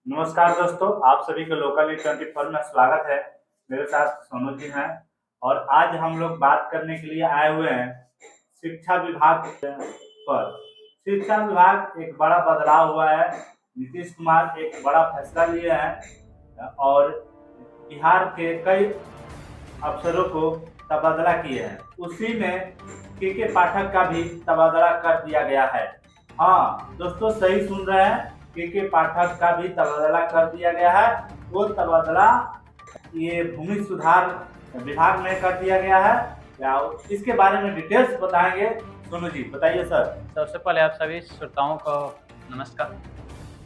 नमस्कार दोस्तों, आप सभी को लोकल न्यूज 24 में स्वागत है। मेरे साथ सोनू जी हैं और आज हम लोग बात करने के लिए आए हुए हैं शिक्षा विभाग पर। शिक्षा विभाग एक बड़ा बदलाव हुआ है। नीतीश कुमार एक बड़ा फैसला लिए हैं और बिहार के कई अफसरों को तबादला किए हैं। उसी में के पाठक का भी तबादला कर दिया गया है। हाँ दोस्तों, सही सुन रहे हैं, के पाठक का भी तबादला कर दिया गया है। वो तबादला ये भूमि सुधार विभाग में कर दिया गया है। या इसके बारे में डिटेल्स बताएंगे सोनू जी, बताइए सर। सबसे पहले आप सभी श्रोताओं को नमस्कार।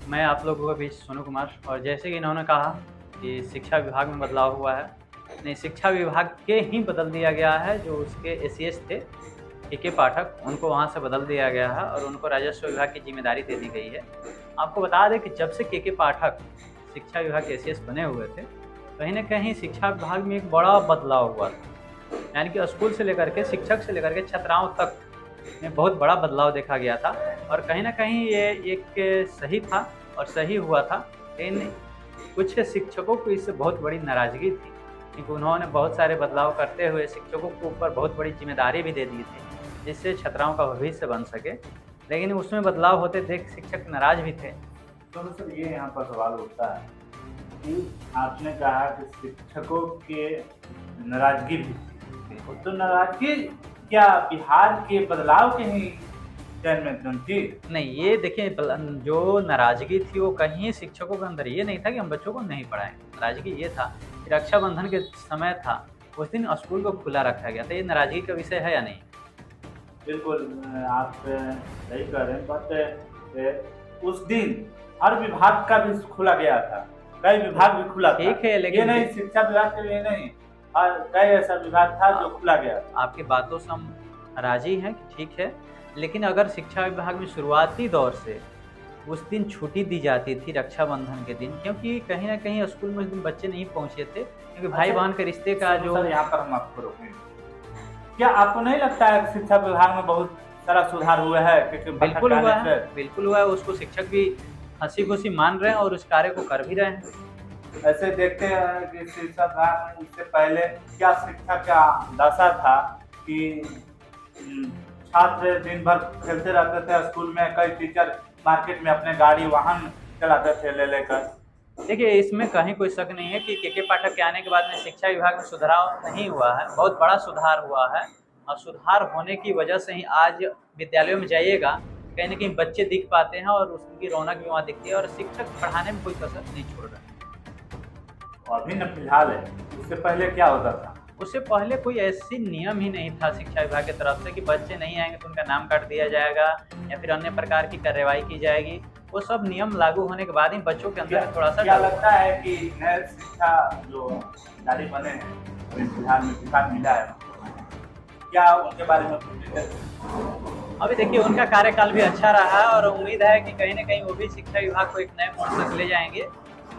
मैं आप लोगों के बीच सोनू कुमार। और जैसे कि इन्होंने कहा कि शिक्षा विभाग में बदलाव हुआ है, नहीं, शिक्षा विभाग के ही बदल दिया गया है। जो उसके एसीएस थे के पाठक, उनको वहाँ से बदल दिया गया है और उनको राजस्व विभाग की जिम्मेदारी दे दी गई है। आपको बता दें कि जब से के पाठक शिक्षा विभाग के एसीएस बने हुए थे, कहीं ना कहीं शिक्षा विभाग में एक बड़ा बदलाव हुआ था। यानी कि स्कूल से लेकर के, शिक्षक से लेकर के छात्राओं तक में बहुत बड़ा बदलाव देखा गया था। और कहीं ना कहीं ये एक सही था और सही हुआ था। लेकिन कुछ शिक्षकों को इससे बहुत बड़ी नाराज़गी थी, क्योंकि उन्होंने बहुत सारे बदलाव करते हुए शिक्षकों के ऊपर बहुत बड़ी जिम्मेदारी भी दे दी थी, जिससे छात्राओं का भविष्य बन सके। लेकिन उसमें बदलाव होते देख शिक्षक नाराज भी थे। तो सर, ये यहाँ पर सवाल उठता है कि आपने कहा कि शिक्षकों के नाराजगी भी थी, तो नाराजगी क्या बिहार के बदलाव के ही चयन में थी? नहीं, ये देखिए, जो नाराजगी थी वो कहीं शिक्षकों के अंदर ये नहीं था कि हम बच्चों को नहीं पढ़ाएंगे। नाराजगी ये था कि रक्षाबंधन के समय था, उस दिन स्कूल को खुला रखा गया था। ये नाराजगी का विषय है या नहीं? बिल्कुल, आप सही कह रहे हैं। बट उस दिन हर विभाग का भी खुला गया था, कई विभाग भी खुला था। ठीक है, लेकिन ये नहीं शिक्षा विभाग के लिए नहीं, कई ऐसा विभाग था जो खुला गया। आपकी बातों से हम राजी हैं कि ठीक है, लेकिन अगर शिक्षा विभाग में शुरुआती दौर से उस दिन छुट्टी दी जाती थी रक्षाबंधन के दिन, क्योंकि कहीं ना कहीं स्कूल में उस दिन बच्चे नहीं पहुंचे थे, क्योंकि भाई बहन के रिश्ते का जो यहाँ पर हम आपको रोकेंगे। क्या आपको नहीं लगता है कि शिक्षा विभाग में बहुत सारा सुधार हुआ है? बिल्कुल हुआ है, बिल्कुल हुआ है। उसको शिक्षक भी हंसी खुशी मान रहे हैं और उस कार्य को कर भी रहे हैं। ऐसे देखते हैं कि शिक्षा विभाग में इससे पहले क्या शिक्षा का दशा था कि छात्र दिन भर खेलते रहते थे स्कूल में। कई टीचर मार्केट में अपने गाड़ी वाहन चलाते थे ले लेकर। देखिए, इसमें कहीं कोई शक नहीं है कि के पाठक के आने के बाद में शिक्षा विभाग में सुधार नहीं हुआ है, बहुत बड़ा सुधार हुआ है। और सुधार होने की वजह से ही आज विद्यालयों में जाइएगा, कहीं ना कहीं बच्चे दिख पाते हैं और उसकी रौनक भी वहाँ दिखती है और शिक्षक पढ़ाने में कोई कसर नहीं छोड़ रहे। अभी न फिलहाल है, उससे पहले क्या होता था? उससे पहले कोई ऐसी नियम ही नहीं था शिक्षा विभाग की तरफ से कि बच्चे नहीं आएंगे तो उनका नाम काट दिया जाएगा या फिर अन्य प्रकार की कार्रवाई की जाएगी। वो सब नियम लागू होने के बाद ही बच्चों के अंदर थोड़ा सा क्या लगता है कि नए शिक्षा जो अधिकारी बने हैं, फिलहाल में विभाग मिला है, क्या उनके बारे में अभी देखिए, उनका कार्यकाल भी अच्छा रहा है और उम्मीद है कि कहीं ना कहीं वो भी शिक्षा विभाग को एक नए मोड़ तक ले जाएंगे।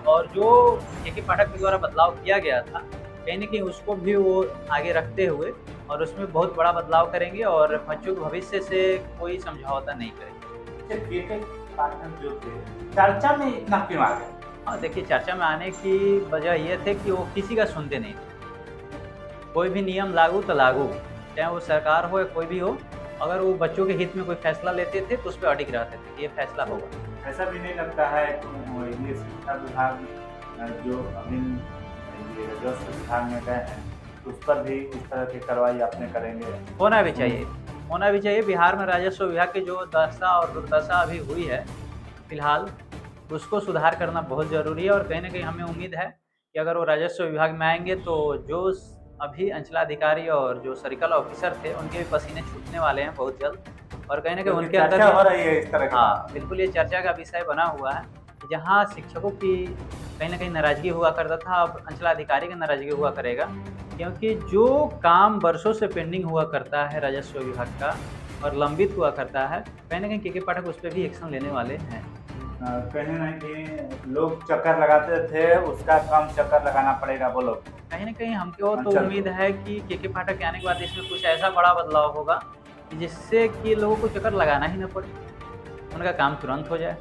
और जो के पाठक के द्वारा बदलाव किया गया था, कहीं ना कहीं उसको भी वो आगे रखते हुए और उसमें बहुत बड़ा बदलाव करेंगे और बच्चों के भविष्य से कोई समझौता नहीं करेंगे। पाठक जो थे चर्चा में इतना क्यों आ गए? हाँ देखिए, चर्चा में आने की वजह ये थे कि वो किसी का सुनते नहीं थे। कोई भी नियम लागू तो लागू, चाहे वो सरकार हो या कोई भी हो, अगर वो बच्चों के हित में कोई फैसला लेते थे तो उस पर अडिग रहते थे कि ये फैसला होगा। ऐसा भी नहीं लगता है कि ये शिक्षा विभाग जो अभी ये राजस्व विभाग में गए हैं, उस पर भी इस तरह की कार्रवाई आपने करेंगे? होना भी चाहिए, होना भी चाहिए। बिहार में राजस्व विभाग की जो दशा और दुर्दशा अभी हुई है फिलहाल, उसको सुधार करना बहुत ज़रूरी है। और कहीं ना कहीं हमें उम्मीद है कि अगर वो राजस्व विभाग में आएंगे तो जो अभी अंचलाधिकारी और जो सर्कल ऑफिसर थे उनके भी पसीने छूटने वाले हैं बहुत जल्द। और कहीं ना कहीं उनके अंदर हो रही है इस तरह की। हाँ बिल्कुल, ये चर्चा का विषय बना हुआ है। जहाँ शिक्षकों की कहीं ना कहीं नाराजगी हुआ करता था, अब अंचलाधिकारी की नाराजगी हुआ करेगा, क्योंकि जो काम वर्षों से पेंडिंग हुआ करता है राजस्व विभाग का और लंबित हुआ करता है, कहीं ना कहीं के पाठक उस पर भी एक्शन लेने वाले हैं। कहीं ना कहीं लोग चक्कर लगाते थे, उसका काम चक्कर लगाना पड़ेगा वो लोग। कहीं ना कहीं हमको तो उम्मीद है कि के पाठक के आने के बाद इसमें कुछ ऐसा बड़ा बदलाव होगा जिससे कि लोगों को चक्कर लगाना ही न पड़े, उनका काम तुरंत हो जाए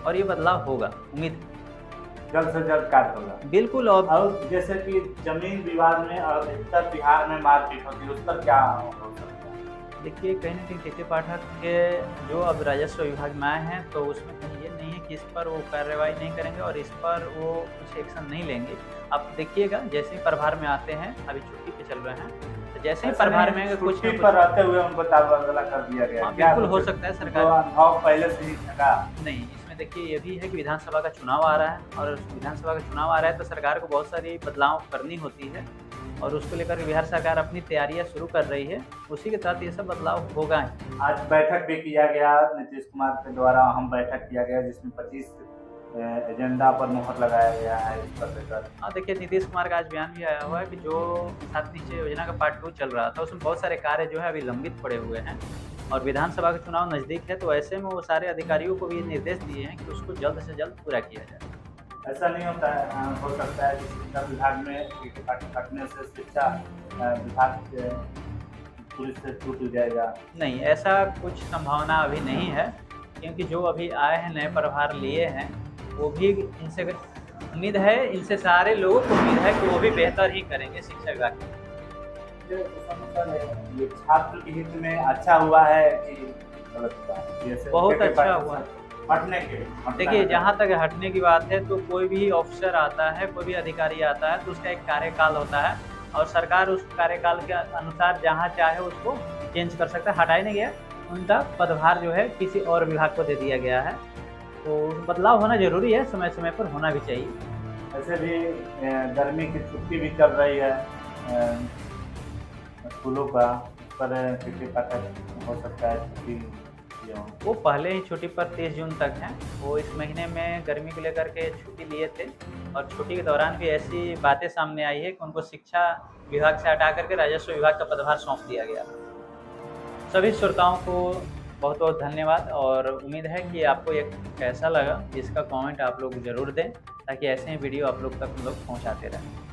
और ये बदलाव होगा, उम्मीद है। जल्द से जल्द कार्य होगा। बिल्कुल। और जैसे कि जमीन विवाद में अधिकतर बिहार में मारपीट होती है, उस पर क्या हो सकता है? देखिए, कहीं न कहीं के पाठक के जो अब राजस्व विभाग में आए हैं, तो उसमें कहीं ये नहीं है कि इस पर वो कार्रवाई नहीं करेंगे और इस पर वो कुछ एक्शन नहीं लेंगे। आप देखिएगा, जैसे ही प्रभार में आते हैं, अभी छुट्टी पे चल रहे हैं, तो जैसे ही प्रभार में कुछ छुट्टी पर रहते हुए उनको तबादला कर दिया गया। हाँ, बिल्कुल हो सकता है सरकार अनुभव पहले से ही था। नहीं, इसमें देखिए ये भी है कि विधानसभा का चुनाव आ रहा है और विधानसभा का चुनाव आ रहा है तो सरकार को बहुत सारी बदलाव करनी होती है और उसको लेकर के बिहार सरकार अपनी तैयारियां शुरू कर रही है। उसी के तहत ये सब बदलाव होगा। आज बैठक भी किया गया, नीतीश कुमार के द्वारा हम बैठक किया गया जिसमें 25 एजेंडा पर मुहर लगाया गया है इस पर लेकर। हाँ, देखिए नीतीश कुमार का आज बयान भी आया हुआ है कि जो 7 निश्चय योजना का पार्ट 2 चल रहा था उसमें बहुत सारे कार्य जो है अभी लंबित पड़े हुए हैं और विधानसभा का चुनाव नज़दीक है, तो ऐसे में वो सारे अधिकारियों को भी ये निर्देश दिए हैं कि उसको जल्द से जल्द पूरा किया जाए। ऐसा नहीं होता है, हो सकता है कि शिक्षा विभाग में कटने से शिक्षा विभाग पुलिस से छूट जाएगा? नहीं, ऐसा कुछ संभावना अभी नहीं है, क्योंकि जो अभी आए हैं नए प्रभार लिए हैं वो भी इनसे उम्मीद है, इनसे सारे लोगों को उम्मीद है कि वो भी बेहतर ही करेंगे शिक्षा विभाग में। ये छात्र के हित में अच्छा हुआ है कि गलत हुआ है? बहुत अच्छा हुआ है। हटने के देखिए, जहाँ तक हटने की बात है तो कोई भी ऑफिसर आता है, कोई भी अधिकारी आता है तो उसका एक कार्यकाल होता है और सरकार उस कार्यकाल के अनुसार जहाँ चाहे उसको चेंज कर सकता है। हटाया नहीं गया, उनका पदभार जो है किसी और विभाग को दे दिया गया है, तो बदलाव होना जरूरी है, समय समय पर होना भी चाहिए। ऐसे भी गर्मी की छुट्टी भी चल रही है स्कूलों का, पर हो सकता है छुट्टी वो पहले ही छुट्टी पर 30 जून तक हैं। वो इस महीने में गर्मी को लेकर के छुट्टी लिए थे और छुट्टी के दौरान भी ऐसी बातें सामने आई है कि उनको शिक्षा विभाग से हटा करके राजस्व विभाग का पदभार सौंप दिया गया। सभी श्रोताओं को बहुत बहुत धन्यवाद और उम्मीद है कि आपको ये कैसा लगा, इसका कमेंट आप लोग ज़रूर दें ताकि ऐसे ही वीडियो आप लोग तक हम लोग पहुँचाते रहें।